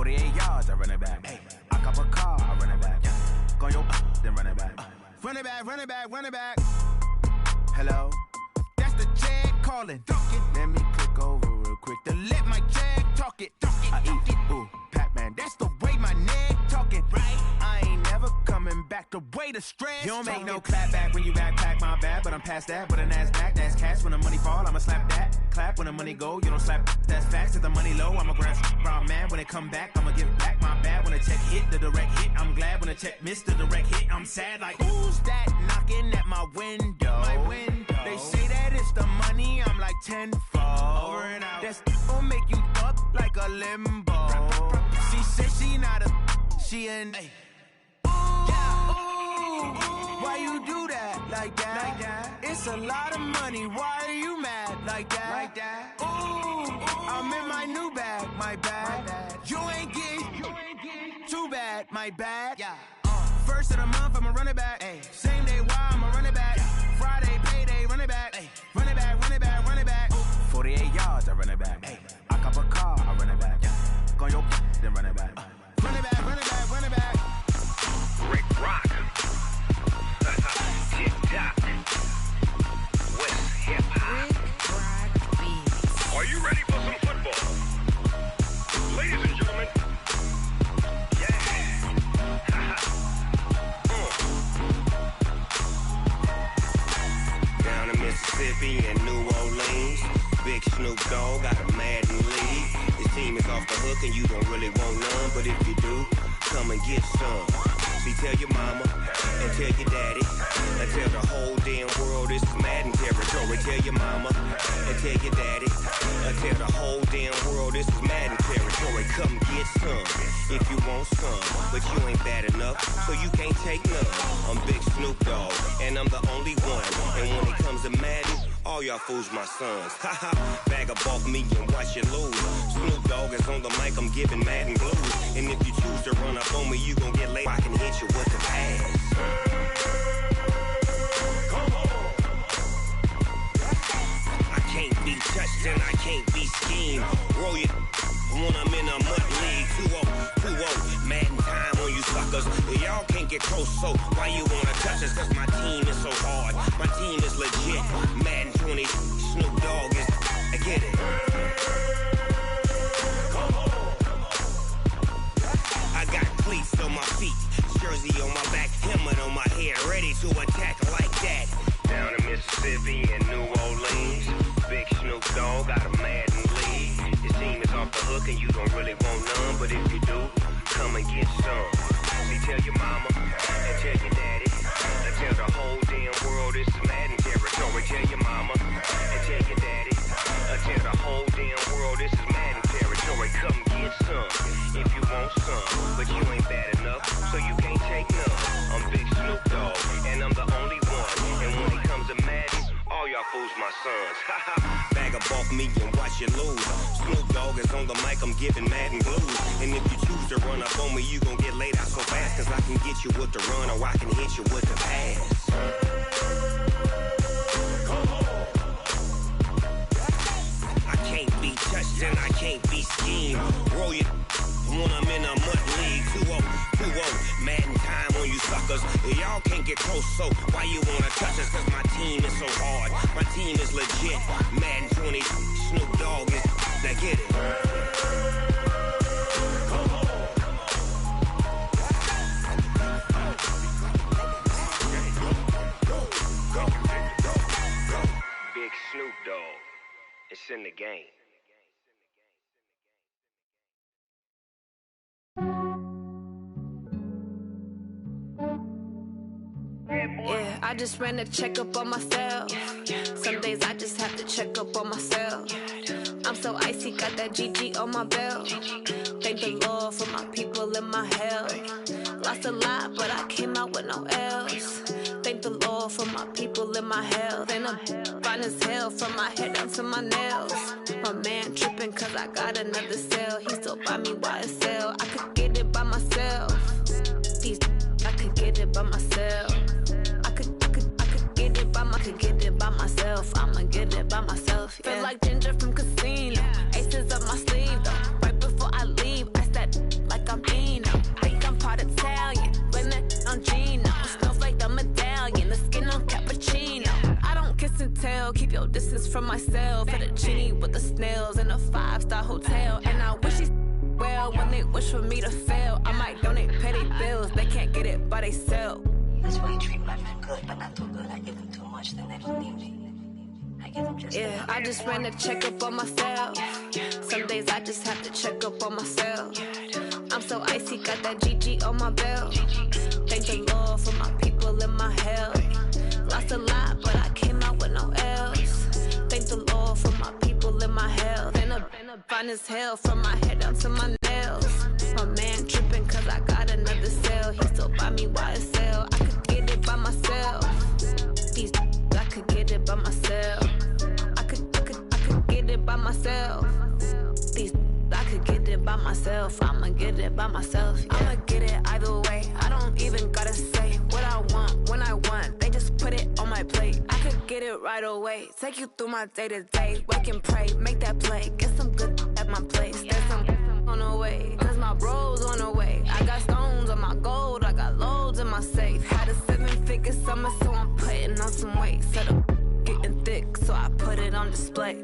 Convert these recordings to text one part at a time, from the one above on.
48 yards, I run it back. Hey, I cop a car, I run it back. Go your then run it back. Run it back, run it back, run it back. Hello, that's the check calling. Let me click over real quick to let my check talk it. I eat, ooh, Pac-Man, that's the way my neck talking. Right, I ain't never coming back the way the stress. You don't make no clap back when you backpack, my bad, but I'm past that. With a NASDAQ, that's cash. When the money fall, I'ma slap that. Clap when the money go, you don't slap. That's facts. If the money low, I'ma grab brown man. When it come back, I'ma give back my bad. When the check hit, the direct hit, I'm glad. When the check missed the direct hit, I'm sad. Like, who's that knocking at my window? My window. They say that it's the money, I'm like tenfold. Over and out. That's gon' make you up like a limbo. She said she not a, she an. Ooh, yeah. Ooh, why you do that like that? Like that? It's a lot of money. Why are you mad like that? Like that? Ooh, I'm in my new bag, my bad. You ain't get too bad, my bad. Yeah. First of the month, I'ma run it back. Ay. Same day, why I'ma run it back. Yeah. Friday, payday, run it back. Ay. Run it back, run it back, run it back. 48 yards, I run it back. Ay. I cop a car, I run it back. Yeah. Go your then run it back. Run it back, run it back, run it back. Rick Rock. Tick-tock. West hip-hop. Rick Rock Beats. Are you ready for some football? Ladies and gentlemen. Down in Mississippi and New Orleans, Big Snoop Dogg got a Madden league. His team is off the hook and you don't really want none, but if you do, come and get some. See, tell your mama and tell your daddy and tell the whole damn world this is Madden territory. Tell your mama and tell your daddy and tell the whole damn world this is Madden territory. Come get some if you want some, but you ain't bad enough, so you can't take none. I'm Big Snoop Dogg and I'm the only one, and when it comes to Madden, all y'all fools my sons. Haha, bag up off me and watch you lose. Snoop Dogg is on the mic, I'm giving Madden blues. And if you choose to run up on me, you gon' get laid. I can hit you with the pass. Come on. I can't be touched and I can't be schemed. Roll you when I'm in a mud league. 2-0, Madden time on you suckers. Y'all can't get close, so why you wanna touch us? Cause my team is so hard, my team is legit. Madden 20, Snoop Dogg is, I get it. Come on. I got cleats on my feet, jersey on my back, helmet on my head, ready to attack like that. Down in Mississippi and New Orleans, Big Snoop Dogg got a Madden league. His team is off the hook and you don't really want none, but if you do, come and get some. See, tell your mama and tell your daddy and tell the whole damn world this is Madden territory. Tell your mama and tell your daddy and tell the whole damn world this is Madden territory. Come get some if you want some, but you ain't bad enough, so you can't take none. I'm Big Snoop Dogg and I'm the only one, and when it comes to Madden, all y'all fools my sons. Bag up off me and watch you lose. Snoop Dogg is on the mic, I'm giving Madden blues. And if you choose to run up on me, you gon' get laid out so fast. Cause I can get you with the run or I can hit you with the pass. Come on. I can't be touched and I can't be schemed. Roll you when I'm in a mud league. 2-0, Madden time on you suckers. Y'all can't get close, so why you wanna touch us? Cause my team is so hard, my team is legit. Madden 20, Snoop Dogg is, now get it. Come on. Big Snoop Dogg, it's in the game. Yeah, I just ran a checkup on myself. Some days I just have to check up on myself. I'm so icy, got that GG on my belt. Thank the Lord for my people and my health. Lost a lot, but I came out with no L's. Thank the Lord for my people and my health. And I'm fine as hell from my head down to my nails. My man tripping cause I got another cell. He still buy me YSL. I could get it by myself. These I could get it by myself. I could get it by myself. I'ma get it by myself. Yeah. Feel like Ginger from Casino. Aces up my sleeve though. Right before I leave, I that from myself. For the genie with the snails in a 5-star hotel. And I wish these well when they wish for me to fail. I might donate petty bills, they can't get it by themselves. That's why you treat my men good, but not too good. I give them too much, then they don't need me. I give them just yeah, I just ran a checkup on myself. Some days I just have to check up on myself. I'm so icy, got that GG on my belt. Thank the Lord for my people in my hell. Lost a lot, but I came out with no L's. Thank the Lord for my people in my hell. Been a fine as hell from my head down to my nails. My man tripping cause I got another cell. He still buy me YSL. I could get it by myself. These I could get it by myself. I could get it by myself. These I could get it by myself. I'ma get it by myself. Yeah. I'ma get it either way. I don't even gotta say what I want when I want. They just put it on my plate. I could get it right away. Take you through my day to day. Wake and pray, make that play. Get some good at my place. There's some on the way. Cause my bros on the way. I got stones on my gold. I got loads in my safe. Had a 7-figure summer, so I'm putting on some weight. Set up getting thick, so I put it on display.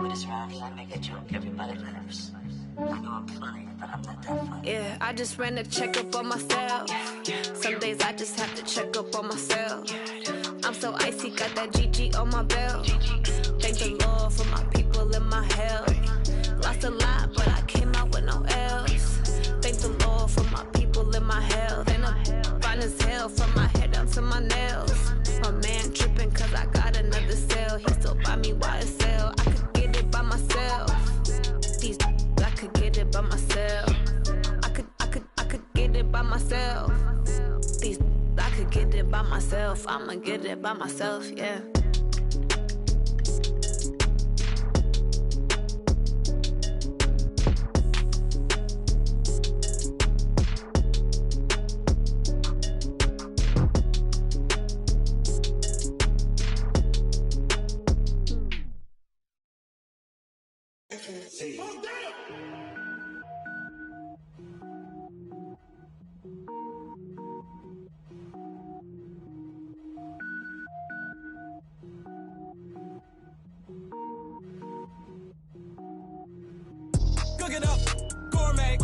With this round, I make a joke, everybody laughs. I know I'm funny, but I'm not that funny. Yeah, I just ran a checkup on myself. Some days I just have to check up on myself. I'm so icy, got that GG on my belt. Thank the Lord for my people in my hell. Lost a lot, but I came out with no L's. Thank the Lord for my people in my hell. Then I'm fine as hell from my head down to my nails. My man tripping cause I got another cell. He still buy me YSL. I could get it by myself. These I could get it by myself. I could get it by myself. These I could get it by myself. I'ma get it by myself, yeah. Cook it up, gourmet.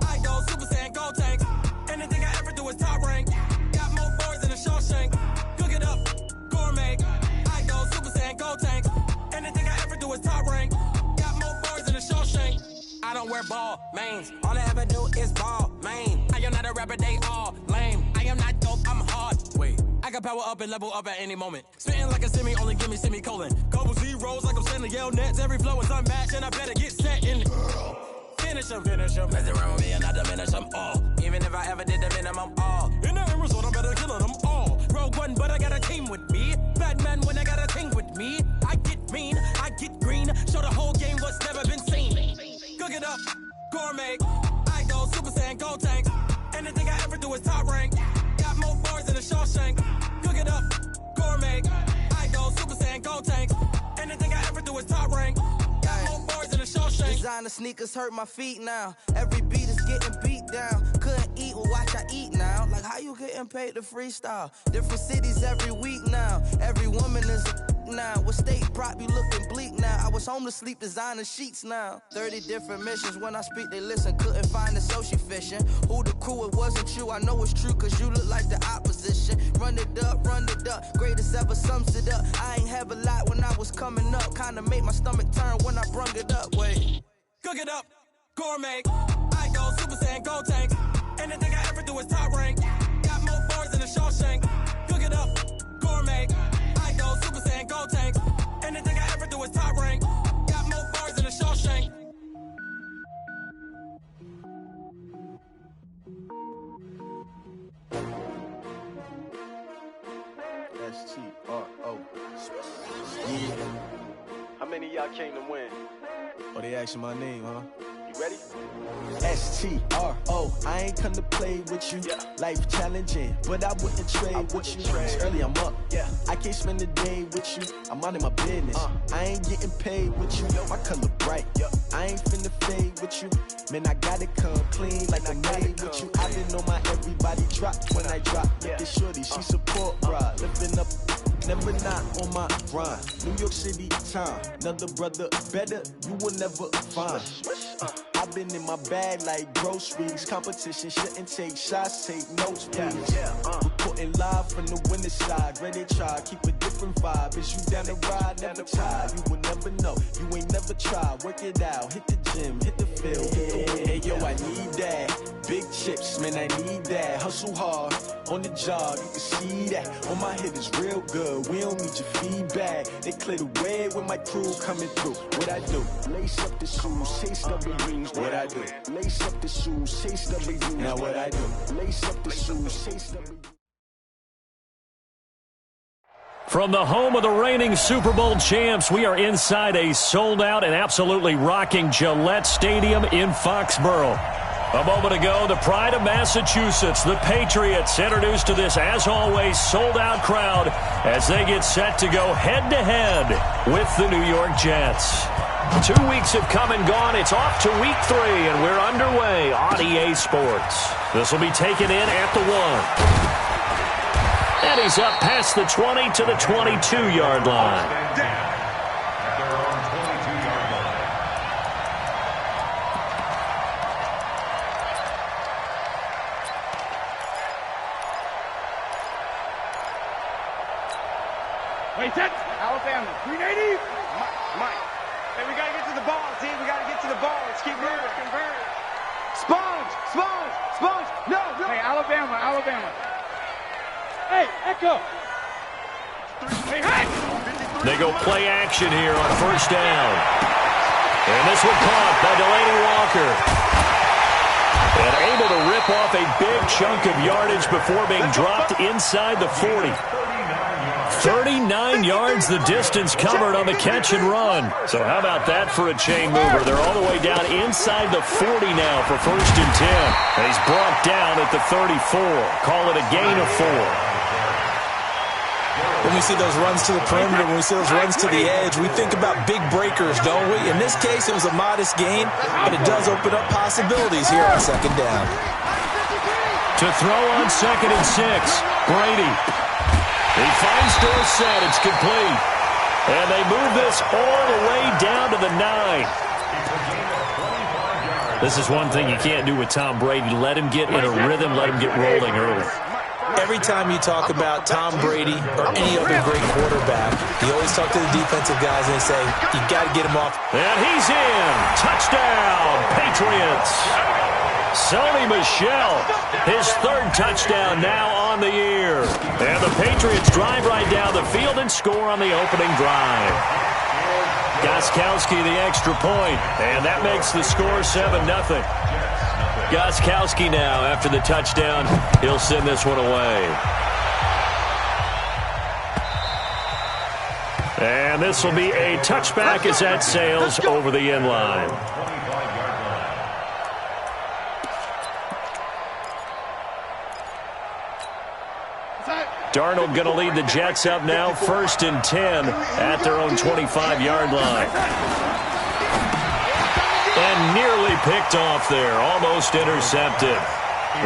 I go Super Saiyan, gold tank. Anything I ever do is top rank. Got more boys than a Shawshank. Cook it up, gourmet. I go Super Saiyan, gold tank. Anything I ever do is top rank. Got more boys than a Shawshank. I don't wear ball mains. All I ever do is ball main. I am not a rapper, they all lame. I am not dope, I'm hard. Wait, I can power up and level up at any moment. Spitting like a semi, only give me semicolon. Couple zeros like I'm sending yell nets. Every flow is unmatched and I better get set in. Finish them. Mess around with me and I diminish them all. Even if I ever did the minimum all. In the end result, I'm better killing them all. Rogue One, but I got a team with me. Batman when I got a team with me. I get mean, I get green. Show the whole game what's never been seen. Cook it up, gourmet. I go Super Saiyan, gold tank. Anything I ever do is top rank. Got more bars than a Shawshank. Cook it up, gourmet. I go Super Saiyan, gold tank. Anything I ever do is top rank. Got more bars than a Shawshank. Designer sneakers hurt my feet now. Every beat is getting beat down. Couldn't eat, well watch I eat now. Like how you getting paid to freestyle? Different cities every week now. Every woman is a now. What state prop you looking bleak now? I was home to sleep, designer sheets now. 30 different missions. When I speak they listen. Couldn't find it, so she fishing. Who the crew, it wasn't you. I know it's true cause you look like the opposition. Run it up, greatest ever sums it up. I ain't have a lot when I was coming up. Kinda made my stomach turn when I brung it up. Wait. Cook it up, gourmet. I go Super Saiyan, gold tank. Anything I ever do is top rank. Got more bars than a Shawshank. Cook it up, gourmet. I go Super Saiyan, gold tank. Anything I ever do is top rank. Got more bars than a Shawshank. S-T-R-O. Yeah. How many of y'all came to win? Oh, they asking my name, huh? You ready? S-T-R-O. I ain't come to play with you. Yeah. Life challenging, but I wouldn't trade with you. It's early, I'm up. Yeah. I can't spend the day with you. I'm out in my business. I ain't getting paid with you. My color bright. I ain't finna fade with you. Man, I gotta come clean like I made with you. I didn't know my everybody drop when I drop. Look at shorty, she support, bruh. Lifting up never not on my grind. New York City time, another brother better, you will never find. I've been in my bag like groceries. Competition shouldn't take shots, take notes, please. Reporting live from the winning side. Ready to try, keep a different vibe. Is you down the ride, never tired. You will never know, you ain't never tried. Work it out, hit the gym, hit the field, hit the win. Hey yo, I need that. Big chips, man, I need that. Hustle hard, on the job, you can see that. On my hit is real good, we don't need your feedback. They clear the way when my crew coming through. What I do? Lace up the shoes, chase double rings. What I do? Lace up the shoes, chase double rings. Now what I do? Lace up the shoes, chase double rings. From the home of the reigning Super Bowl champs, we are inside a sold-out and absolutely rocking Gillette Stadium in Foxborough. A moment ago, the pride of Massachusetts, the Patriots, introduced to this, as always, sold-out crowd as they get set to go head-to-head with the New York Jets. 2 weeks have come and gone. It's off to week 3, and we're underway on EA Sports. This will be taken in at the 1. And he's up past the 20 to the 22-yard line. Wait, that's Alabama. 380. Mike. Hey, we got to get to the ball, team. We got to get to the ball. Let's keep moving. Convert. Sponge. No. Hey, Alabama. Hey, Echo. Hey. They go play action here on first down. And this one caught by Delaney Walker. And able to rip off a big chunk of yardage before being dropped inside the 40. 39 yards the distance covered on the catch and run. So how about that for a chain mover? They're all the way down inside the 40 now for first and 10. And he's brought down at the 34. Call it a gain of 4. When we see those runs to the perimeter, when we see those runs to the edge, we think about big breakers, don't we? In this case, it was a modest gain, but it does open up possibilities here on second down. To throw on second and 6, Brady. He finds Dorsett. It's complete. And they move this all the way down to the 9. This is one thing you can't do with Tom Brady. Let him get in a rhythm. Let him get rolling early. Every time you talk about Tom Brady or any other great quarterback, you always talk to the defensive guys and they say, you got to get him off. And he's in. Touchdown, Patriots. Sony Michel, his 3rd touchdown now on the year. And the Patriots drive right down the field and score on the opening drive. Gostkowski the extra point, and that makes the score 7-0. Gostkowski now, after the touchdown, he'll send this one away. And this will be a touchback as that sails over the end line. Darnold going to lead the Jets up now, 1st and 10 at their own 25-yard line. And nearly picked off there, almost intercepted.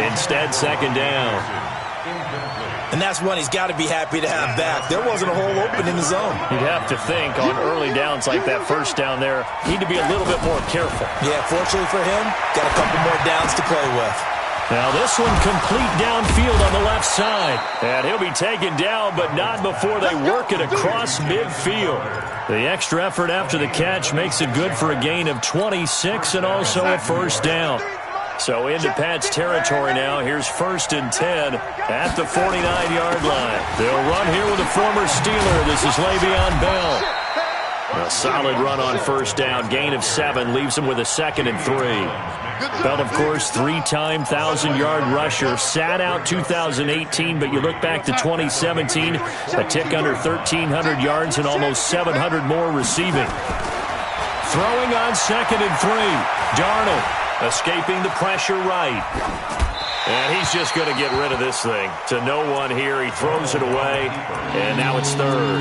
Instead, 2nd down. And that's one he's got to be happy to have back. There wasn't a hole open in the zone. You'd have to think on early downs like that first down there, need to be a little bit more careful. Yeah, fortunately for him, got a couple more downs to play with. Now this one complete downfield on the left side. And he'll be taken down, but not before they work it across midfield. The extra effort after the catch makes it good for a gain of 26 and also a first down. So into Pat's territory now. Here's 1st and 10 at the 49-yard line. They'll run here with a former Steeler. This is Le'Veon Bell. A solid run on first down. Gain of 7 leaves him with a 2nd and 3. Bell, of course, 3-time 1,000-yard rusher. Sat out 2018, but you look back to 2017, a tick under 1,300 yards and almost 700 more receiving. Throwing on 2nd and 3. Darnold escaping the pressure right. And he's just going to get rid of this thing. To no one here. He throws it away, and now it's 3rd.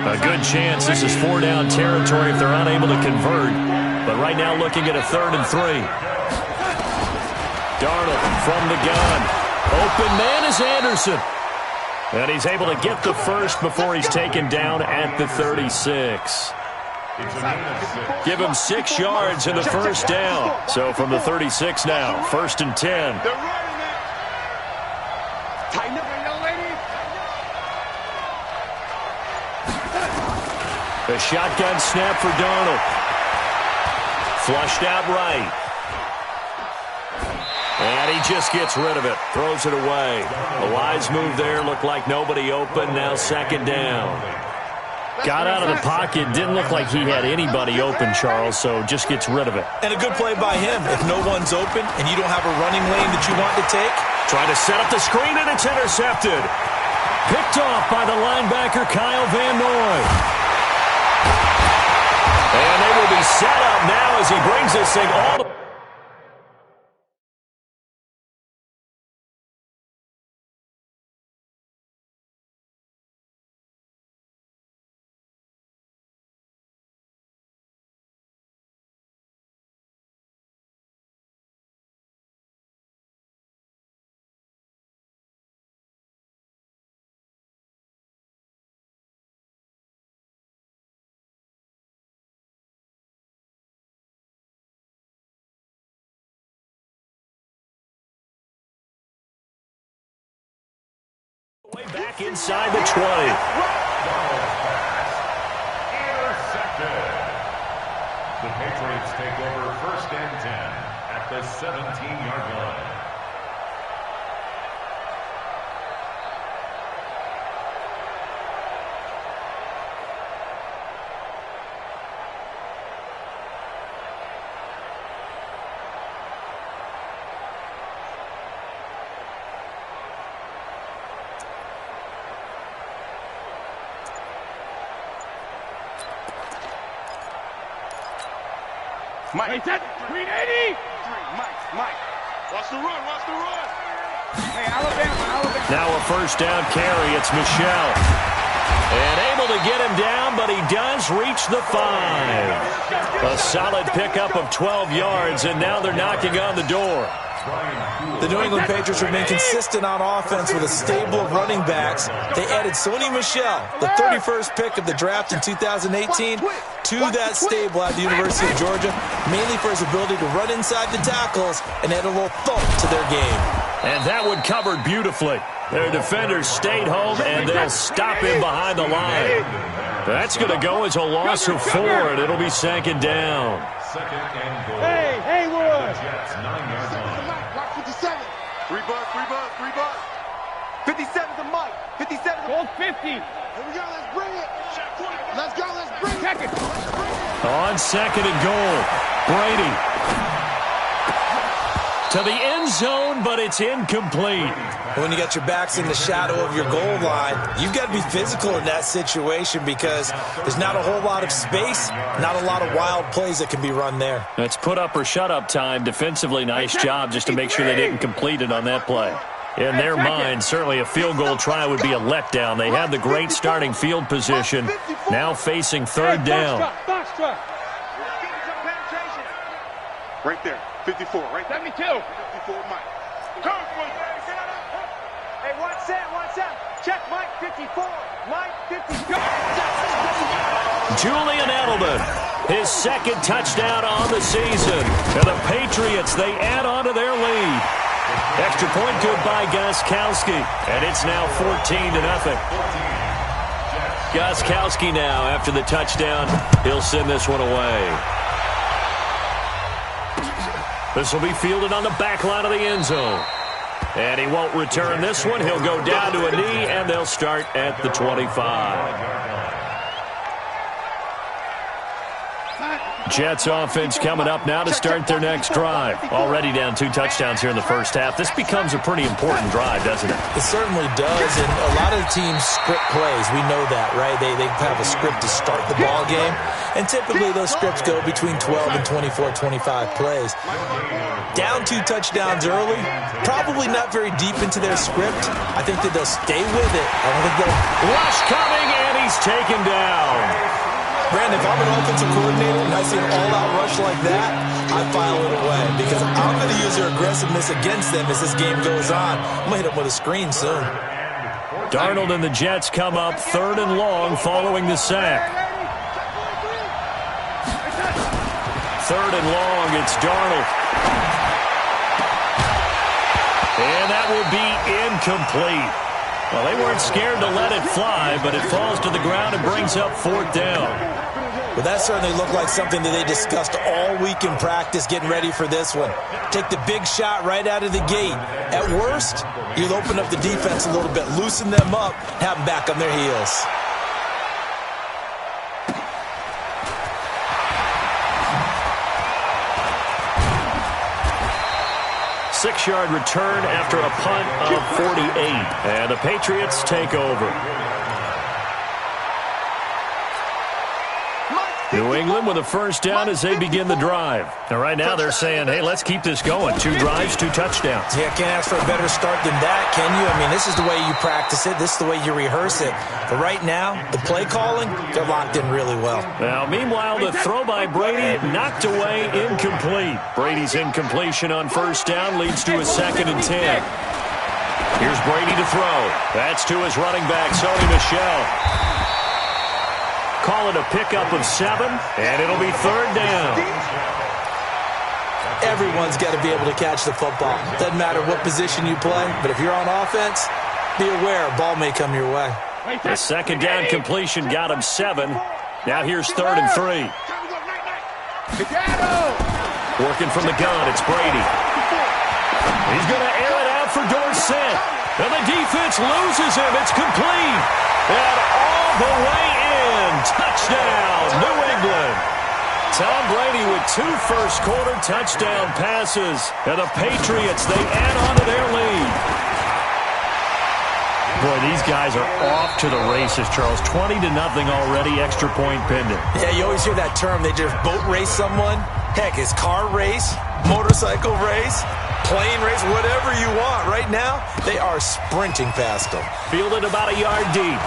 A good chance this is 4-down territory if they're unable to convert. But right now looking at a 3rd and 3. Darnold from the gun. Open man is Anderson. And he's able to get the first before he's taken down at the 36. Give him 6 yards in the first down. So from the 36 now, 1st and 10. A shotgun snap for Darnold. Flushed out right. And he just gets rid of it. Throws it away. A wise move there. Looked like nobody open. Now 2nd down. Got out of the pocket. Didn't look like he had anybody open, Charles, so just gets rid of it. And a good play by him. If no one's open and you don't have a running lane that you want to take. Trying to set up the screen, and it's intercepted. Picked off by the linebacker, Kyle Van Noy. And they will be set up now as he brings this thing all the way back inside the 20. Intercepted. The Patriots take over 1st and 10 at the 17-yard line. Mike, 380. Mike. Watch the run, Hey, Alabama. Now a 1st down carry. It's Michel. And able to get him down, but he does reach the 5. A solid pickup of 12 yards, and now they're knocking on the door. The New England Patriots remain consistent on offense with a stable of running backs. They added Sony Michel, the 31st pick of the draft in 2018, to that stable at the University of Georgia, mainly for his ability to run inside the tackles and add a little thump to their game. And that one covered beautifully. Their defenders stayed home, and they'll stop him behind the line. That's going to go as a loss of 4, and it'll be 2nd down. 2nd and goal. Hey, Haywood. The Jets 9-yard line. Block 57. 3 bucks. 57 to Mike. 57 to Gold 50. Here we go. Let's bring it. Let's go. Let's bring it. Check it. On 2nd and goal, Brady to the end zone, but it's incomplete. When you got your backs in the shadow of your goal line, you've got to be physical in that situation because there's not a whole lot of space, not a lot of wild plays that can be run there. That's put up or shut up time. Defensively, nice job just to make sure they didn't complete it on that play. In their mind, certainly a field goal try would be a letdown. They had the great starting field position, now facing 3rd down. Right there, 54, right there. 72. 54, Mike. Hey, what's that? Check Mike, 54. Mike, 54. Julian Edelman, his 2nd touchdown on the season. And the Patriots, they add on to their lead. Extra point good by Gostkowski, and it's now 14-0. Gostkowski now, after the touchdown, he'll send this one away. This will be fielded on the back line of the end zone. And he won't return this one. He'll go down to a knee, and they'll start at the 25. Jets offense coming up now to start their next drive. Already down 2 touchdowns here in the first half. This becomes a pretty important drive, doesn't it? It certainly does, and a lot of the teams script plays. We know that, right? They have a script to start the ball game, and typically those scripts go between 12 and 24, 25 plays. Down 2 touchdowns early, probably not very deep into their script. I think that they'll stay with it. I don't think they'll... Rush coming, and he's taken down. Brandon, if I'm an offensive coordinator and I see an all-out rush like that, I file it away because I'm going to use their aggressiveness against them as this game goes on. I'm going to hit them with a screen soon. Darnold and the Jets come up 3rd and long following the sack. 3rd and long, it's Darnold. And that will be incomplete. Well, they weren't scared to let it fly, but it falls to the ground and brings up 4th down. Well, that certainly looked like something that they discussed all week in practice getting ready for this one. Take the big shot right out of the gate. At worst, you'll open up the defense a little bit, loosen them up, have them back on their heels. 6-yard return after a punt of 48. And the Patriots take over. New England with a 1st down as they begin the drive. Now, right now they're saying, hey, let's keep this going. 2 drives, 2 touchdowns. Yeah, can't ask for a better start than that, can you? I mean, this is the way you practice it. This is the way you rehearse it. But right now, the play calling, they're locked in really well. Now, meanwhile, the throw by Brady knocked away, incomplete. Brady's incompletion on 1st down leads to a 2nd and 10. Here's Brady to throw. That's to his running back, Sony Michel. Call it a pickup of 7, and it'll be 3rd down. Everyone's got to be able to catch the football. Doesn't matter what position you play, but if you're on offense, be aware a ball may come your way. The 2nd down completion got him 7. Now here's 3rd and 3. Working from the gun, it's Brady. He's going to air it out for Dorsett. And the defense loses him. It's complete. And all the way in. Touchdown, New England. Tom Brady with 2 first-quarter touchdown passes. And the Patriots, they add on to their lead. Boy, these guys are off to the races, Charles. 20-0 already, extra point pending. Yeah, you always hear that term. They just boat race someone. Heck, it's car race, motorcycle race, plane race, whatever you want. Right now, they are sprinting past them. Fielded about a yard deep.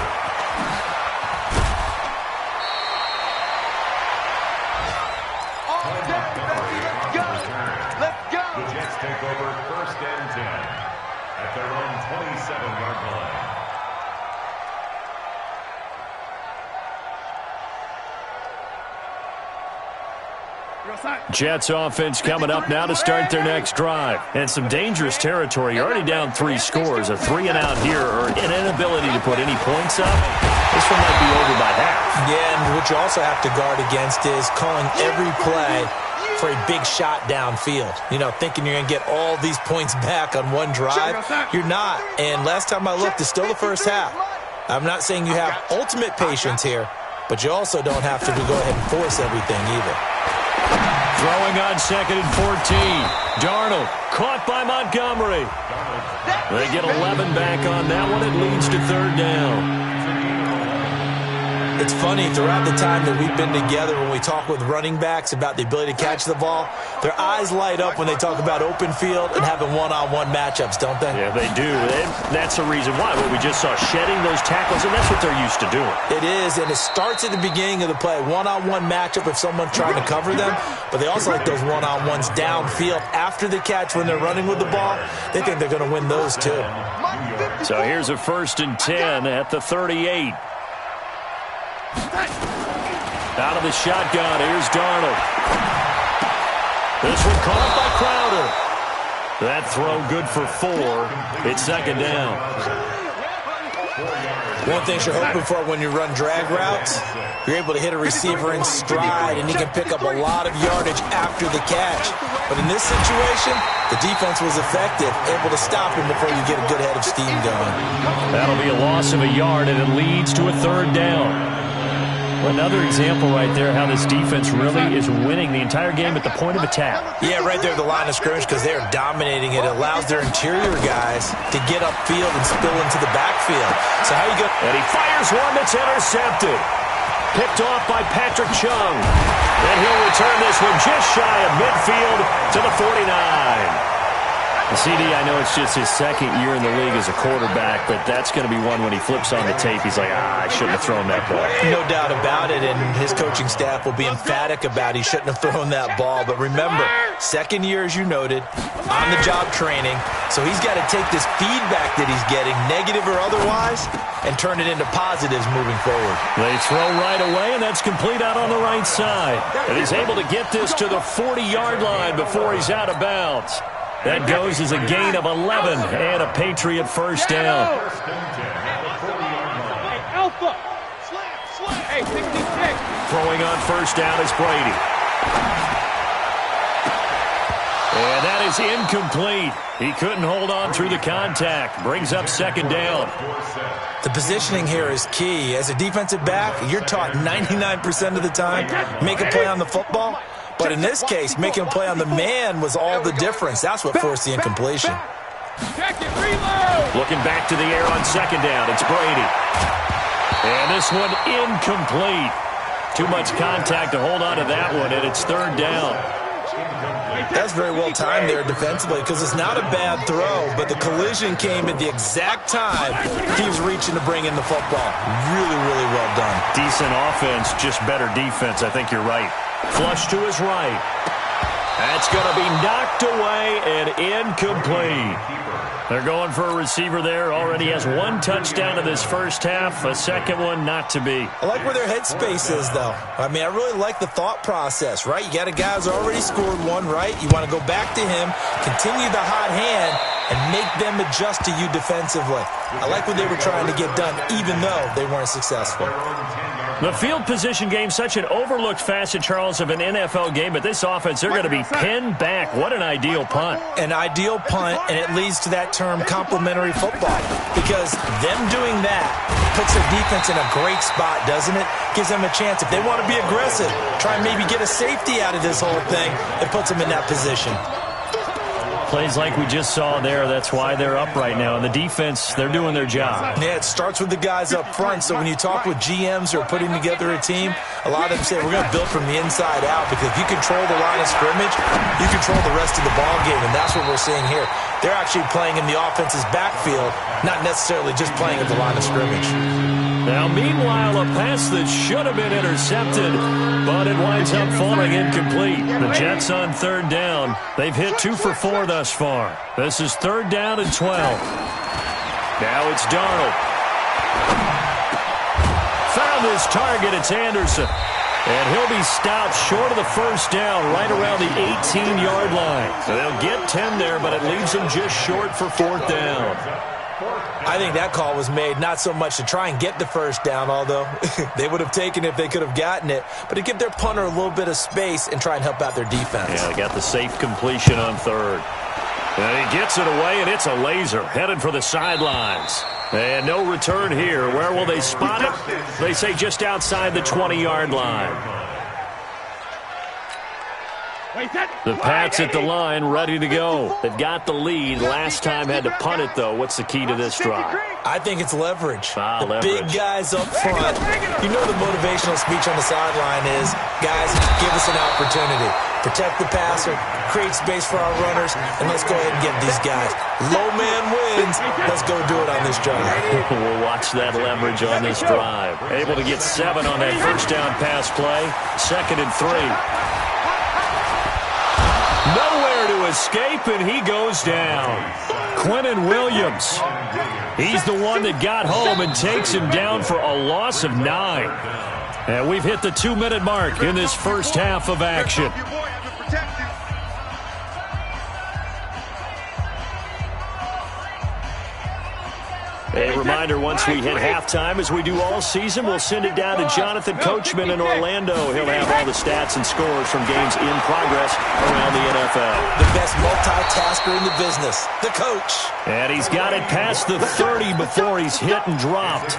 The Jets take over 1st and 10 at their own 27-yard line. Jets offense coming up now to start their next drive. And some dangerous territory. You're already down 3 scores. A 3-and-out here or an inability to put any points up. This one might be over by half. Yeah, and what you also have to guard against is calling every play for a big shot downfield. You know, thinking you're going to get all these points back on one drive. You're not. And last time I looked, it's still the first half. I'm not saying you have ultimate patience here, but you also don't have to go ahead and force everything either. Throwing on 2nd and 14. Darnold caught by Montgomery. They get 11 back on that one. It leads to 3rd down. It's funny, throughout the time that we've been together, when we talk with running backs about the ability to catch the ball, their eyes light up when they talk about open field and having one-on-one matchups, don't they? Yeah, they do. And that's the reason why. What we just saw, shedding those tackles, and that's what they're used to doing. It is, and it starts at the beginning of the play. One-on-one matchup if someone's trying to cover them, but they also like those one-on-ones downfield after the catch when they're running with the ball. They think they're going to win those too. So here's a 1st and 10 at the 38. Out of the shotgun, here's Darnold. This one caught by Crowder. That throw good for 4. It's 2nd down. One thing you're hoping for when you run drag routes, you're able to hit a receiver in stride, and he can pick up a lot of yardage after the catch. But in this situation, the defense was effective, able to stop him before you get a good head of steam going. That'll be a loss of a yard, and it leads to a 3rd down. Another example right there how this defense really is winning the entire game at the point of attack. Yeah, right there at the line of scrimmage because they are dominating it. It allows their interior guys to get upfield and spill into the backfield. So how you go? And he fires one that's intercepted. Picked off by Patrick Chung. And he'll return this one just shy of midfield to the 49. CD, I know it's just his second year in the league as a quarterback, but that's going to be one when he flips on the tape, he's like, I shouldn't have thrown that ball. No doubt about it, and his coaching staff will be emphatic about he shouldn't have thrown that ball. But remember, second year, as you noted, on-the-job training, so he's got to take this feedback that he's getting, negative or otherwise, and turn it into positives moving forward. They throw right away, and that's complete out on the right side. And he's able to get this to the 40-yard line before he's out of bounds. That goes as a gain of 11 and a Patriot first down. Alpha. Hey, 66. Throwing on first down is Brady. And that is incomplete. He couldn't hold on through the contact. Brings up second down. The positioning here is key. As a defensive back, you're taught 99% of the time, make a play on the football. But in this case, making a play on the man was all the difference. That's what forced the incompletion. Looking back to the air on second down, it's Brady. And this one incomplete. Too much contact to hold on to that one, and it's third down. That's very well timed there defensively because it's not a bad throw, but the collision came at the exact time he was reaching to bring in the football. Really, really well done. Decent offense, just better defense. I think you're right. Flush to his right. That's going to be knocked away and incomplete. They're going for a receiver there. Already has one touchdown in this first half. A second one not to be. I like where their headspace is, though. I mean, I really like the thought process, right? You got a guy who's already scored one, right? You want to go back to him, continue the hot hand, and make them adjust to you defensively. I like what they were trying to get done, even though they weren't successful. The field position game, such an overlooked facet, Charles, of an NFL game, but this offense, they're going to be pinned back. What an ideal punt. An ideal punt, and it leads to that term complementary football, because them doing that puts their defense in a great spot, doesn't it? Gives them a chance. If they want to be aggressive, try and maybe get a safety out of this whole thing, it puts them in that position. Plays like we just saw there, that's why they're up right now. And the defense, they're doing their job. Yeah, it starts with the guys up front. So when you talk with GMs who are putting together a team, a lot of them say we're going to build from the inside out, because if you control the line of scrimmage, you control the rest of the ball game, and that's what we're seeing here. They're actually playing in the offense's backfield, not necessarily just playing at the line of scrimmage. Now, meanwhile, a pass that should have been intercepted, but it winds up falling incomplete. The Jets on third down. They've hit 2 for 4 thus far. This is third down and 12. Now it's Darnold. Found his target. It's Anderson. And he'll be stopped short of the first down, right around the 18-yard line. So they'll get 10 there, but it leaves them just short for fourth down. I think that call was made not so much to try and get the first down, although they would have taken it if they could have gotten it, but to give their punter a little bit of space and try and help out their defense. Yeah, they got the safe completion on third. And he gets it away, and it's a laser headed for the sidelines. And no return here. Where will they spot it? They say just outside the 20-yard line. The Pats at the line, ready to go. They've got the lead. Last time had to punt it, though. What's the key to this drive? I think it's leverage. Leverage. Big guys up front. You know the motivational speech on the sideline is, guys, give us an opportunity. Protect the passer, create space for our runners, and let's go ahead and get these guys. Low man wins. Let's go do it on this drive. We'll watch that leverage on this drive. Able to get 7 on that first down pass play. 2nd and 3. Nowhere to escape, and he goes down. Quinnen Williams. He's the one that got home and takes him down for a loss of 9. And we've hit the 2-minute mark in this first half of action. A reminder, once we hit halftime, as we do all season, we'll send it down to Jonathan Coachman in Orlando. He'll have all the stats and scores from games in progress around the NFL. The best multitasker in the business, the coach. And he's got it past the 30 before he's hit and dropped.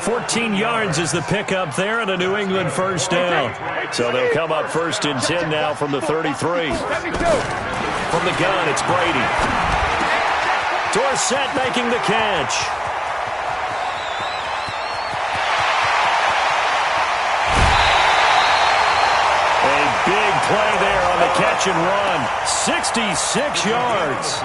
14 yards is the pickup there and a New England first down. So they'll come up 1st and 10 now from the 33. From the gun, it's Brady. Dorsett making the catch. Big play there on the catch and run. 66 yards.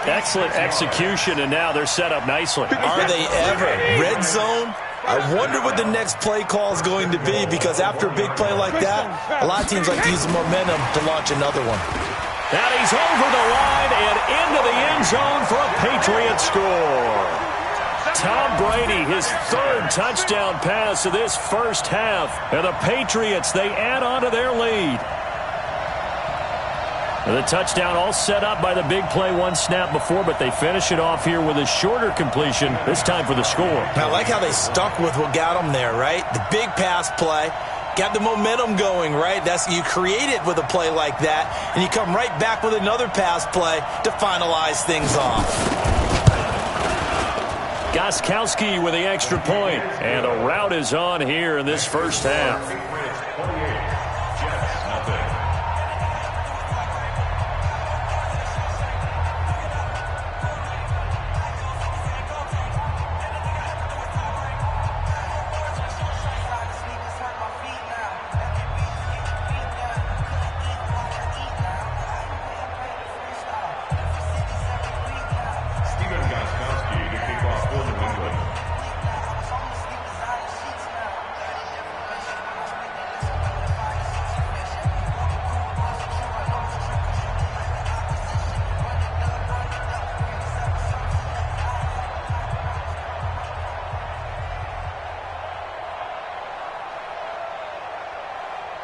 Excellent execution, and now they're set up nicely. Are they ever? Red zone? I wonder what the next play call is going to be, because after a big play like that, a lot of teams like to use the momentum to launch another one. And he's over the line and into the end zone for a Patriot score. Tom Brady, his third touchdown pass of this first half. And the Patriots, they add on to their lead. The touchdown all set up by the big play one snap before, but they finish it off here with a shorter completion, this time for the score. I like how they stuck with what got them there, right? The big pass play, got the momentum going, right? You create it with a play like that, and you come right back with another pass play to finalize things off. Gostkowski with the extra point, and a rout is on here in this first half.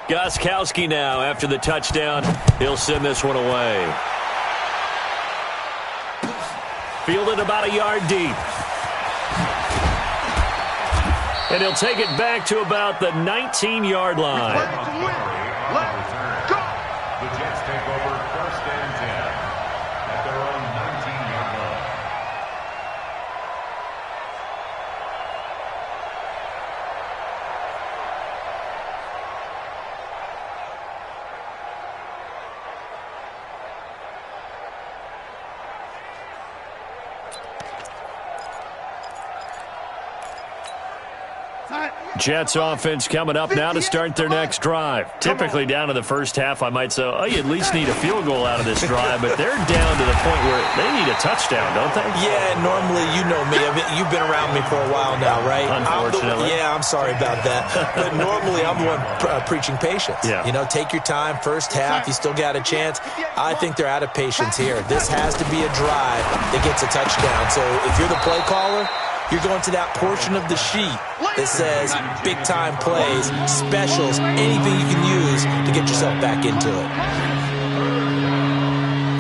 Gostkowski now, after the touchdown, he'll send this one away. Fielded about a yard deep. And he'll take it back to about the 19-yard line. The Jets take over 1st and 10 at their own 19-yard line. Jets offense coming up now to start their next drive. Typically down to the first half, I might say, oh, you at least need a field goal out of this drive, but they're down to the point where they need a touchdown, don't they? Yeah, normally, you know me. You've been around me for a while now, right? Unfortunately. I'm sorry about that. But normally, I'm the one preaching patience. Yeah. You know, take your time. First half, you still got a chance. I think they're out of patience here. This has to be a drive that gets a touchdown. So if you're the play caller, you're going to that portion of the sheet that says big-time plays, specials, anything you can use to get yourself back into it.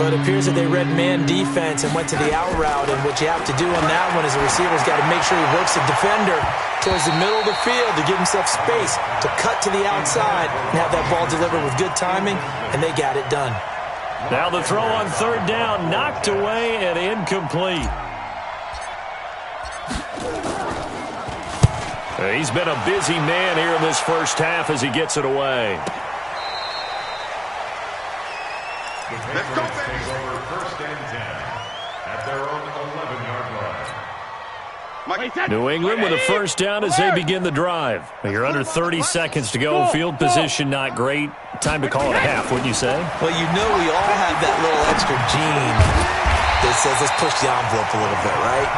But it appears that they read man defense and went to the out route, and what you have to do on that one is the receiver's got to make sure he works the defender towards the middle of the field to give himself space to cut to the outside and have that ball delivered with good timing, and they got it done. Now the throw on third down, knocked away and incomplete. He's been a busy man here in this first half as he gets it away. Let's go, take over 1st and 10 at their own 11-yard line. New England with a first down as they begin the drive. You're under 30 seconds to go. Field position not great. Time to call it a half, wouldn't you say? Well, you know we all have that little extra gene that says let's push the envelope a little bit, right?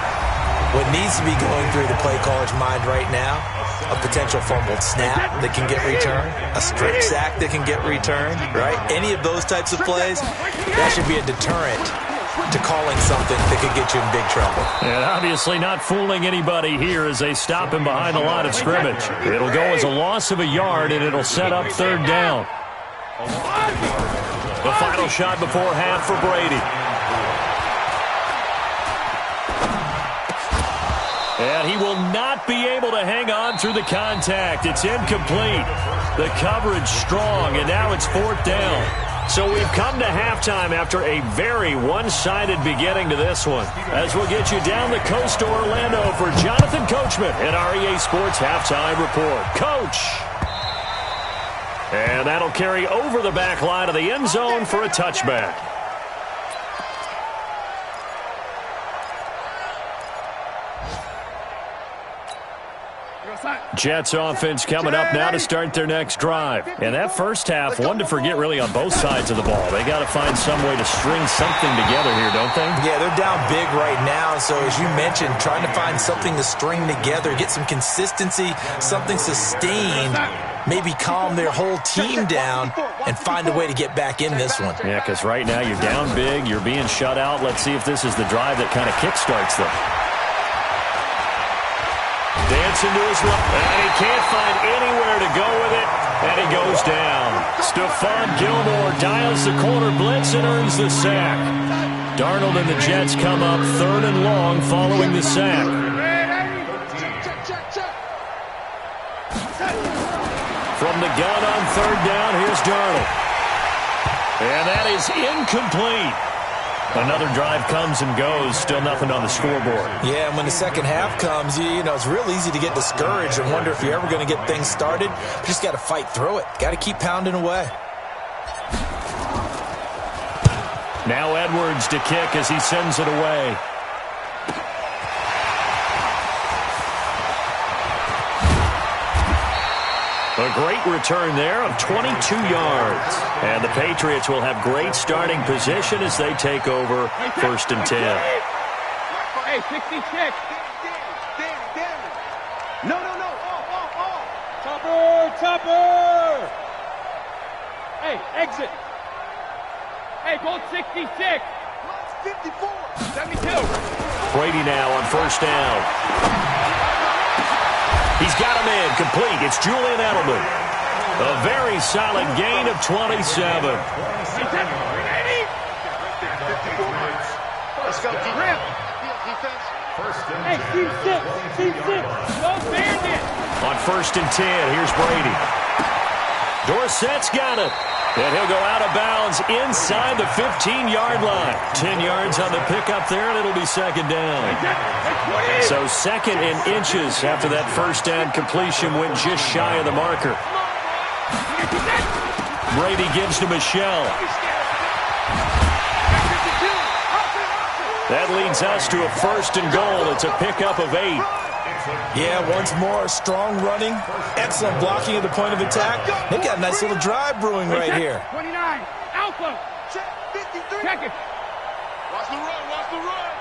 What needs to be going through the play caller's mind right now, a potential fumbled snap that can get returned, a strip sack that can get returned, right? Any of those types of plays, that should be a deterrent to calling something that could get you in big trouble. And obviously not fooling anybody here as they stop him behind the line of scrimmage. It'll go as a loss of a yard, and it'll set up third down. The final shot before half for Brady. And he will not be able to hang on through the contact. It's incomplete. The coverage strong, and now it's fourth down. So we've come to halftime after a very one-sided beginning to this one. As we'll get you down the coast to Orlando for Jonathan Coachman in our EA Sports Halftime Report. Coach! And that'll carry over the back line of the end zone for a touchback. Jets offense coming up now to start their next drive. And that first half, one to forget really on both sides of the ball. They got to find some way to string something together here, don't they? Yeah, they're down big right now. So as you mentioned, trying to find something to string together, get some consistency, something sustained, maybe calm their whole team down and find a way to get back in this one. Yeah, because right now you're down big, you're being shut out. Let's see if this is the drive that kind of kickstarts them. Dancing to his left, and he can't find anywhere to go with it, and he goes down. Stephon Gilmore dials the corner blitz and earns the sack. Darnold and the Jets come up 3rd and long following the sack. From the gun on 3rd down, here's Darnold. And that is incomplete. Another drive comes and goes, still nothing on the scoreboard. Yeah, and when the second half comes, you know, it's real easy to get discouraged and wonder if you're ever going to get things started. You just got to fight through it. Got to keep pounding away. Now Edwards to kick as he sends it away. A great return there of 22 yards. And the Patriots will have great starting position as they take over 1st and 10. Hey, 66. No. Topper. Hey, exit. Hey, go 66. 54. 72. Brady now on 1st down. He's got him in, complete. It's Julian Edelman. A very solid gain of 27. Let's go, defense. Hey, team 6. Go Bandit. On 1st and 10, here's Brady. Dorsett's got it. And he'll go out of bounds inside the 15-yard line. 10 yards on the pickup there, and it'll be 2nd down. So 2nd and inches after that 1st down completion went just shy of the marker. Brady gives to Michelle. That leads us to a 1st and goal. It's a pickup of 8. Yeah, once more, strong running, excellent blocking at the point of attack. They've got a nice little drive brewing right here. 29, Alpha. Check, 53. Check it. Watch the run.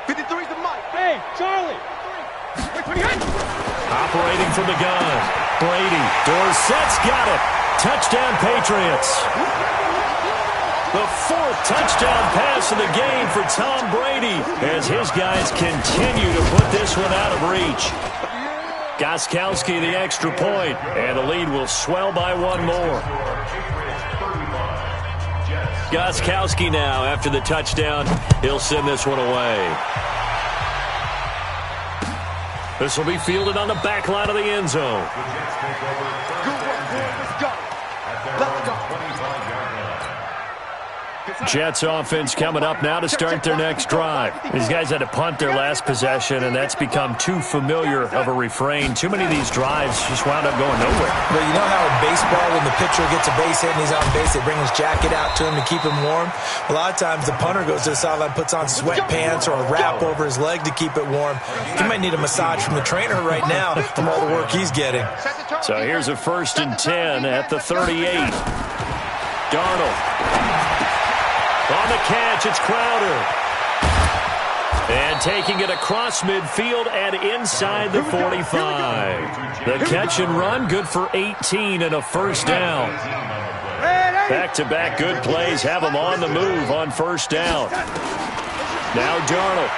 53's the mic. Hey, Charlie. 28. Operating from the gun. Brady. Dorsett's got it. Touchdown, Patriots. The 4th touchdown pass of the game for Tom Brady as his guys continue to put this one out of reach. Gostkowski the extra point, and the lead will swell by one more. Gostkowski now after the touchdown. He'll send this one away. This will be fielded on the back line of the end zone. Jets offense coming up now to start their next drive. These guys had to punt their last possession, and that's become too familiar of a refrain. Too many of these drives just wound up going nowhere. But you know how in baseball, when the pitcher gets a base hit and he's on base, they bring his jacket out to him to keep him warm? A lot of times the punter goes to the sideline, puts on sweatpants or a wrap over his leg to keep it warm. He might need a massage from the trainer right now from all the work he's getting. So here's a 1st and 10 at the 38. Darnold. On the catch, it's Crowder. And taking it across midfield and inside the 45. The catch and run, good for 18 and a 1st down. Back-to-back good plays have him on the move on 1st down. Now Darnold.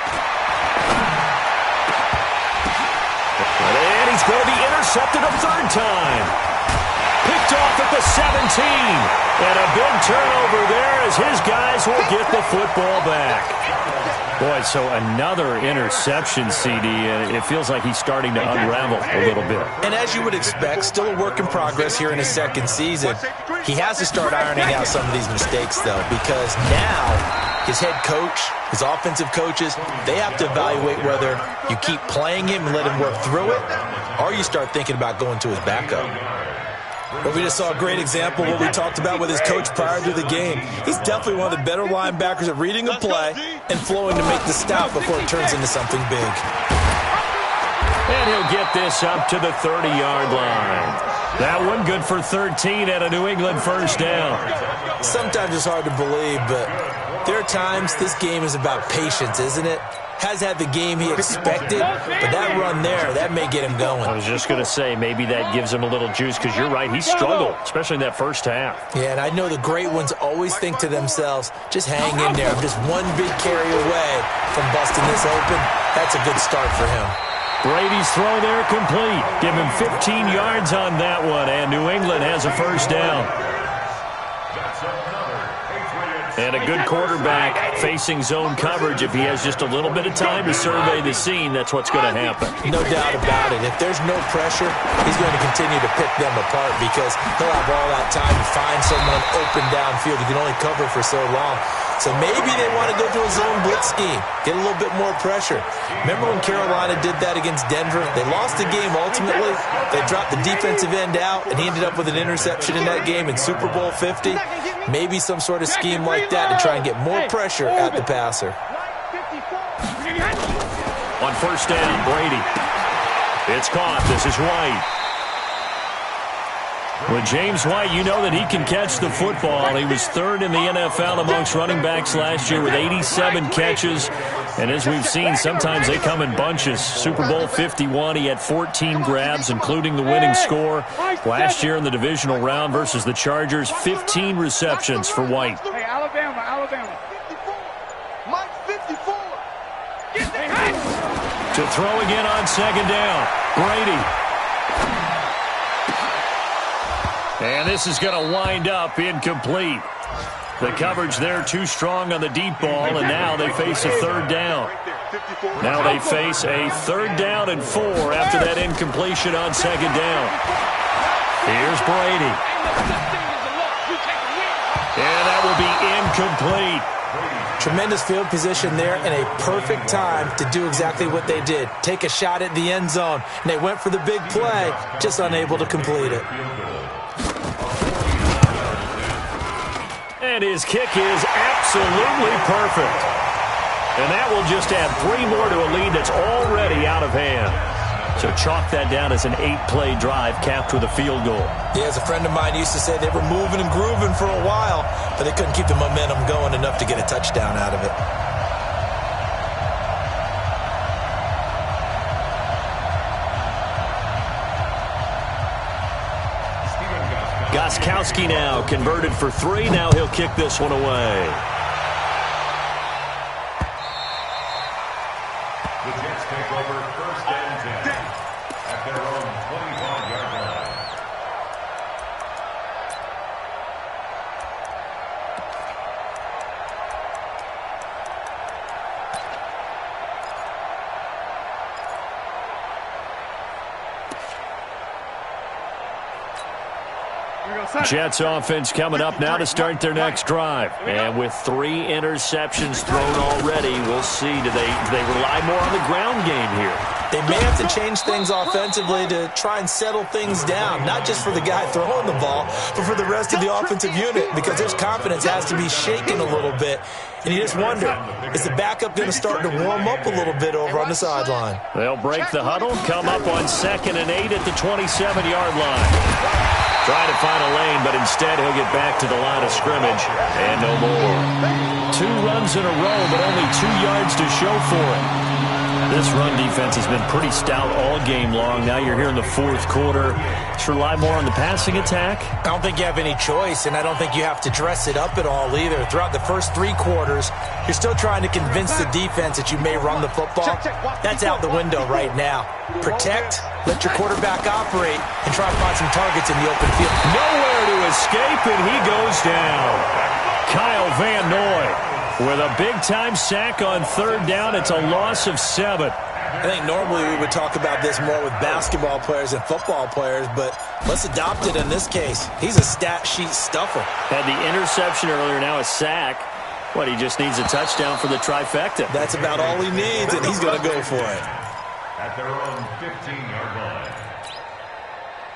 And he's going to be intercepted a 3rd time. Picked off at the 17. And a big turnover there as his guys will get the football back. Boy, so another interception, CD, and it feels like he's starting to unravel a little bit. And as you would expect, still a work in progress here in his 2nd season. He has to start ironing out some of these mistakes, though, because now his head coach, his offensive coaches, they have to evaluate whether you keep playing him and let him work through it, or you start thinking about going to his backup. But we just saw a great example of what we talked about with his coach prior to the game. He's definitely one of the better linebackers at reading a play and flowing to make the stop before it turns into something big. And he'll get this up to the 30-yard line. That one good for 13 and a New England first down. Sometimes it's hard to believe, but there are times this game is about patience, isn't it? Has had the game he expected, but that run there, that may get him going. I was just going to say, maybe that gives him a little juice, because you're right, he struggled, especially in that first half. Yeah, and I know the great ones always think to themselves, just hang in there. I'm just one big carry away from busting this open. That's a good start for him. Brady's throw there complete. Give him 15 yards on that one, and New England has a first down. And a good quarterback facing zone coverage. If he has just a little bit of time to survey the scene, that's what's going to happen. No doubt about it. If there's no pressure, he's going to continue to pick them apart because he'll have all that time to find someone open downfield. He can only cover for so long. So maybe they want to go to a zone blitz scheme, get a little bit more pressure. Remember when Carolina did that against Denver? They lost the game ultimately. They dropped the defensive end out, and he ended up with an interception in that game in Super Bowl 50. Maybe some sort of scheme like that to try and get more pressure at the passer. On first down, Brady. It's caught. This is White. With James White, you know that he can catch the football. He was third in the NFL amongst running backs last year with 87 catches. And as we've seen, sometimes they come in bunches. Super Bowl 51, he had 14 grabs, including the winning score. Last year in the divisional round versus the Chargers, 15 receptions for White. Hey, Alabama. 54. Mike, 54. To throw again on second down, Brady. And this is going to wind up incomplete. The coverage there too strong on the deep ball, and now they face a third down. Now they face a third down and 4 after that incompletion on second down. Here's Brady. And that will be incomplete. Tremendous field position there and a perfect time to do exactly what they did. Take a shot at the end zone. And they went for the big play, just unable to complete it. And his kick is absolutely perfect. And that will just add 3 more to a lead that's already out of hand. So chalk that down as an 8-play drive capped with a field goal. Yeah, as a friend of mine used to say, they were moving and grooving for a while, but they couldn't keep the momentum going enough to get a touchdown out of it. Gostkowski now converted for 3. Now he'll kick this one away. The Jets take over first and 10 at their own 25-yard line. Jets offense coming up now to start their next drive. And with 3 interceptions thrown already, we'll see. Do they rely more on the ground game here? They may have to change things offensively to try and settle things down, not just for the guy throwing the ball, but for the rest of the offensive unit, because their confidence has to be shaken a little bit. And you just wonder, is the backup going to start to warm up a little bit over on the sideline? They'll break the huddle, come up on 2nd and 8 at the 27-yard line. Trying to find a lane, but instead he'll get back to the line of scrimmage, and no more. 2 runs in a row, but only 2 yards to show for it. This run defense has been pretty stout all game long. Now you're here in the 4th quarter. Let's rely more on the passing attack. I don't think you have any choice, and I don't think you have to dress it up at all either. Throughout the first 3 quarters, you're still trying to convince the defense that you may run the football. That's out the window right now. Protect, let your quarterback operate, and try to find some targets in the open field. Nowhere to escape, and he goes down. Kyle Van Noy with a big-time sack on 3rd down. It's a loss of 7. I think normally we would talk about this more with basketball players and football players, but let's adopt it in this case. He's a stat sheet stuffer. Had the interception earlier, now a sack. He just needs a touchdown for the trifecta. That's about all he needs, and he's going to go for it. At their own 15-yard line.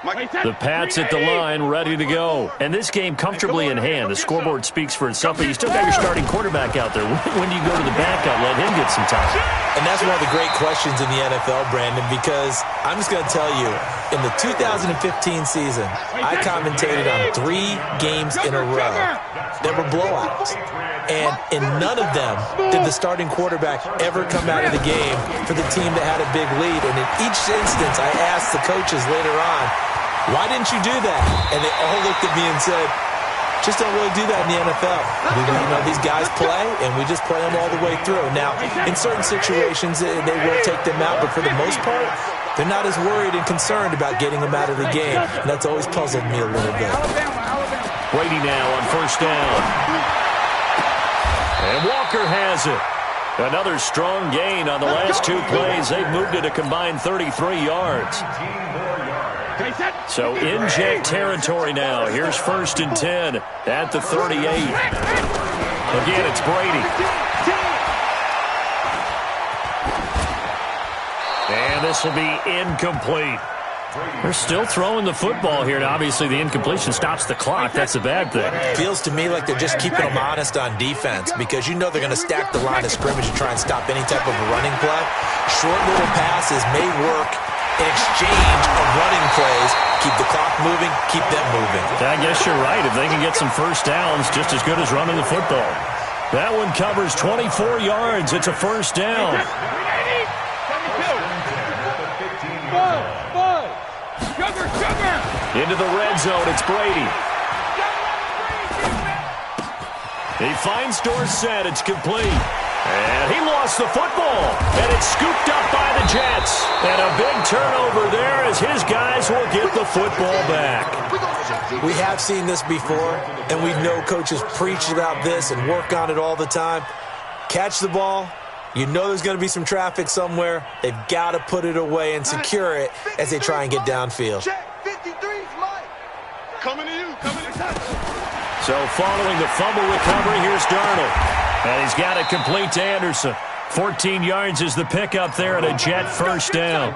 The Pats at the line, ready to go. And this game comfortably in hand. The scoreboard speaks for itself, but you still got your starting quarterback out there. When do you go to the backup, let him get some time? And that's one of the great questions in the NFL, Brandon, because I'm just going to tell you, in the 2015 season, I commentated on 3 games in a row. There were blowouts. And in none of them did the starting quarterback ever come out of the game for the team that had a big lead. And in each instance, I asked the coaches later on, why didn't you do that? And they all looked at me and said, just don't really do that in the NFL. You know, these guys play, and we just play them all the way through. Now, in certain situations, they will take them out, but for the most part, they're not as worried and concerned about getting them out of the game. And that's always puzzled me a little bit. Brady now on first down. And Walker has it. Another strong gain on the last 2 plays. They've moved it a combined 33 yards. So in Jet territory now. Here's 1st and 10 at the 38. Again, it's Brady. And this will be incomplete. They're still throwing the football here, and obviously the incompletion stops the clock. That's a bad thing. Feels to me like they're just keeping them honest on defense because you know they're going to stack the line of scrimmage and try and stop any type of a running play. Short little passes may work in exchange of running plays. Keep the clock moving, keep them moving. I guess you're right. If they can get some first downs, just as good as running the football. That one covers 24 yards. It's a first down. Into the red zone, it's Brady. He finds Dorsett, it's complete. And he lost the football. And it's scooped up by the Jets. And a big turnover there as his guys will get the football back. We have seen this before, and we know coaches preach about this and work on it all the time. Catch the ball. You know there's going to be some traffic somewhere. They've got to put it away and secure it as they try and get downfield. Coming to you. So following the fumble recovery, here's Darnold. And he's got it complete to Anderson. 14 yards is the pickup there and a Jet first down.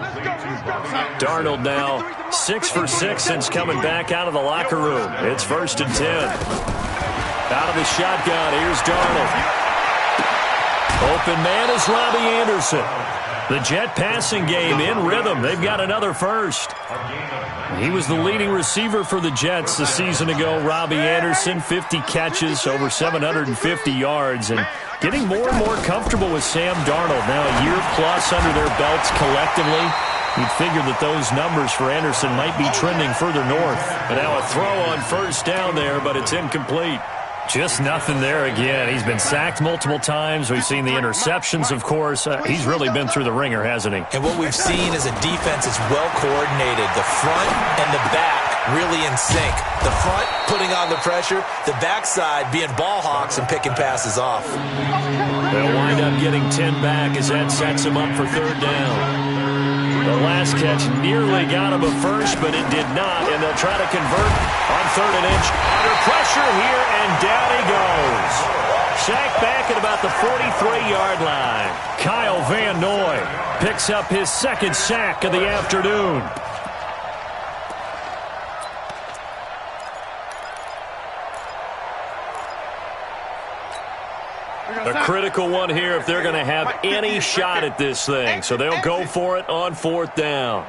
Darnold now 6 for 6 since coming back out of the locker room. It's 1st and 10. Out of the shotgun, here's Darnold. Open man is Robbie Anderson. The Jet passing game in rhythm. They've got another first. He was the leading receiver for the Jets a season ago. Robbie Anderson, 50 catches, over 750 yards, and getting more and more comfortable with Sam Darnold. Now a year plus under their belts collectively. You'd figure that those numbers for Anderson might be trending further north. And now a throw on first down there, but it's incomplete. Just nothing there again. He's been sacked multiple times. We've seen the interceptions, of course. He's really been through the ringer, hasn't he? And what we've seen is a defense that's well coordinated. The front and the back really in sync. The front putting on the pressure. The backside being ball hawks and picking passes off. They'll wind up getting 10 back as that sets him up for 3rd down. The last catch nearly got him a first, but it did not, and they'll try to convert on 3rd and inch. Under pressure here, and down he goes. Sacked back at about the 43-yard line. Kyle Van Noy picks up his 2nd sack of the afternoon. A critical one here if they're going to have any shot at this thing. So they'll go for it on 4th down.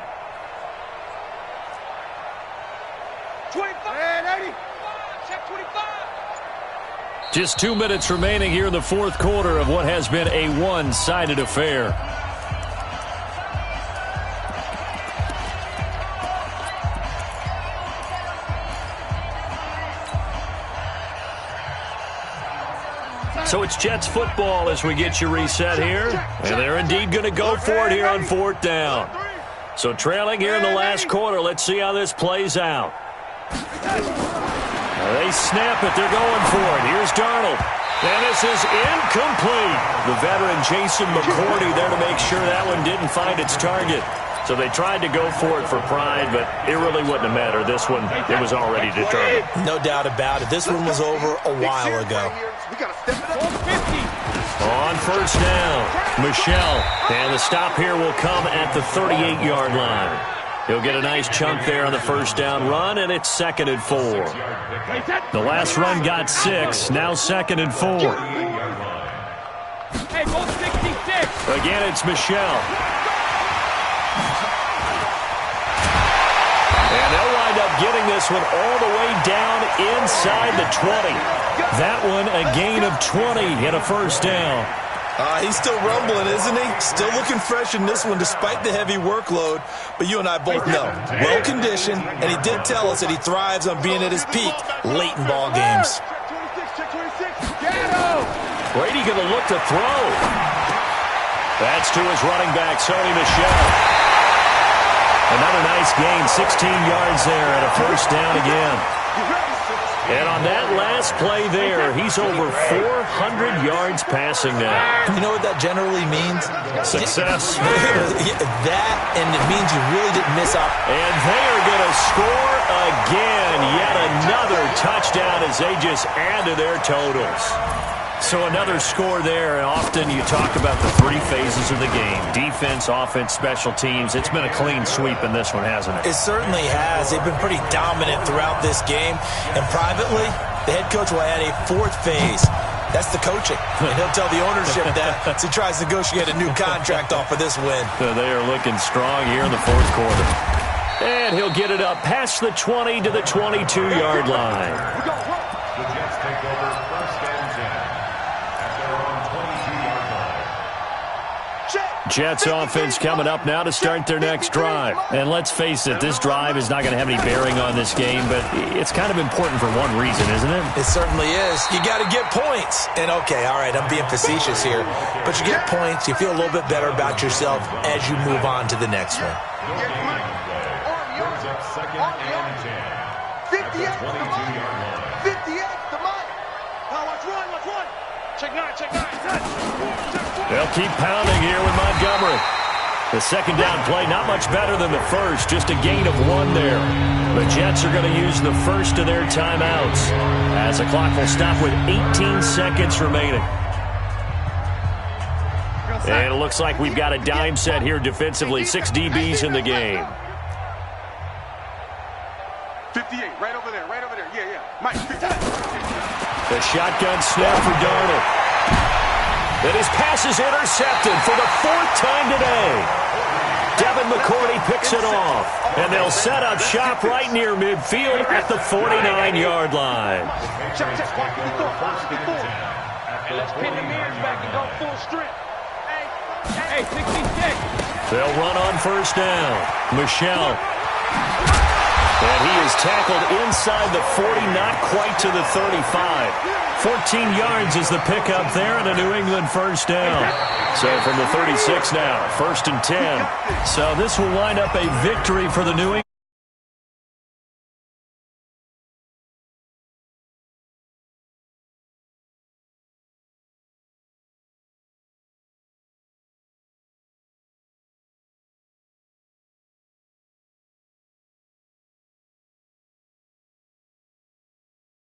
25. Check 25. Just 2 minutes remaining here in the 4th quarter of what has been a one-sided affair. So it's Jets football as we get you reset here. And they're indeed going to go for it here on 4th down. So trailing here in the last quarter. Let's see how this plays out. They snap it. They're going for it. Here's Darnold. And this is incomplete. The veteran Jason McCourty there to make sure that one didn't find its target. So they tried to go for it for pride, but it really wouldn't have mattered. This one, it was already determined. No doubt about it. This one was over a while ago. On 1st down, Michelle. And the stop here will come at the 38-yard line. He'll get a nice chunk there on the first down run, and it's 2nd and 4. The last run got 6, now 2nd and 4. Hey, go 66. Again, it's Michelle. And they'll wind up getting this one all the way down inside the 20. That one a gain of 20 and a first down. He's still rumbling, isn't he? Still looking fresh in this one despite the heavy workload. But you and I both know, well-conditioned, and he did tell us that he thrives on being at his peak late in ball games. Brady going to look to throw. That's to his running back, Sony Michel. Another nice gain, 16 yards there and a first down again. And on that last play there, he's over 400 yards passing now. You know what that generally means? Success. That, and it means you really didn't miss out. And they are going to score again. Yet another touchdown as they just add to their totals. So another score there, and often you talk about the 3 phases of the game. Defense, offense, special teams. It's been a clean sweep in this one, hasn't it? It certainly has. They've been pretty dominant throughout this game. And privately, the head coach will add a 4th phase. That's the coaching. And he'll tell the ownership that as he tries to negotiate a new contract off of this win. So they are looking strong here in the 4th quarter. And he'll get it up past the 20 to the 22-yard line. The Jets take over 1st and 10 at their own 22-yard line. Jets offense coming up now to start their next drive. And let's face it, this drive is not going to have any bearing on this game, but it's kind of important for one reason, isn't it? It certainly is. You got to get points. And okay, all right, I'm being facetious here, but you get points, you feel a little bit better about yourself as you move on to the next one. Brings up 2nd and 10 at the 22-yard line. 58's the mark. Now watch one. Check 9. They'll keep pounding here with Montgomery. The second down play, not much better than the first, just a gain of 1 there. The Jets are going to use the first of their timeouts as the clock will stop with 18 seconds remaining. And it looks like we've got a dime set here defensively. 6 DBs in the game. 58, right over there. Yeah. Mike, 58. The shotgun snap for Darnold. And his pass is intercepted for the 4th time today. Devin McCourty picks it off. And they'll set up shop right near midfield at the 49-yard line. Check. And let's pin the mirrors back and go full strength. Hey, 66. They'll run on first down. Michel. And he is tackled inside the 40, not quite to the 35. 14 yards is the pickup there and a New England first down. So from the 36 now, 1st and 10. So this will wind up a victory for the New England.